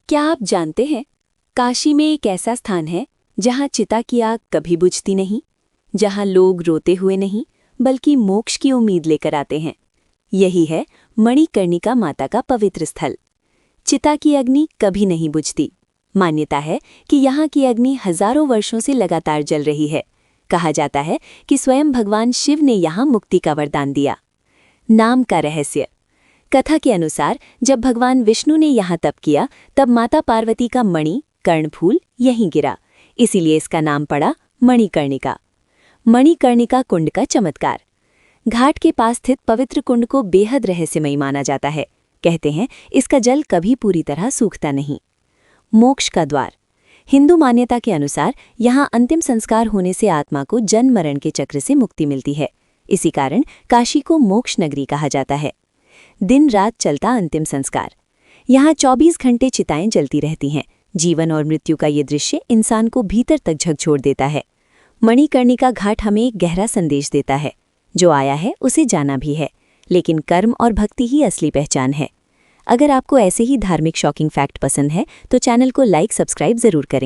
क्या आप जानते हैं, काशी में एक ऐसा स्थान है जहां चिता की आग कभी बुझती नहीं, जहां लोग रोते हुए नहीं बल्कि मोक्ष की उम्मीद लेकर आते हैं। यही है मणिकर्णिका माता का पवित्र स्थल। चिता की अग्नि कभी नहीं बुझती। मान्यता है कि यहाँ की अग्नि हजारों वर्षों से लगातार जल रही है। कहा जाता है कि स्वयं भगवान शिव ने यहाँ मुक्ति का वरदान दिया। नाम का रहस्य। कथा के अनुसार जब भगवान विष्णु ने यहाँ तप किया तब माता पार्वती का मणि कर्णफूल यहीं गिरा, इसीलिए इसका नाम पड़ा मणिकर्णिका। मणिकर्णिका कुंड का चमत्कार। घाट के पास स्थित पवित्र कुंड को बेहद रहस्यमयी माना जाता है। कहते हैं इसका जल कभी पूरी तरह सूखता नहीं। मोक्ष का द्वार। हिंदू मान्यता के अनुसार यहाँ अंतिम संस्कार होने से आत्मा को जन्म मरण के चक्र से मुक्ति मिलती है। इसी कारण काशी को मोक्ष नगरी कहा जाता है। दिन रात चलता अंतिम संस्कार। यहाँ 24 घंटे चिताएं जलती रहती हैं। जीवन और मृत्यु का ये दृश्य इंसान को भीतर तक झकझोर देता है। मणिकर्णिका घाट हमें एक गहरा संदेश देता है, जो आया है उसे जाना भी है, लेकिन कर्म और भक्ति ही असली पहचान है। अगर आपको ऐसे ही धार्मिक शॉकिंग फैक्ट पसंद है तो चैनल को लाइक सब्सक्राइब जरूर करें।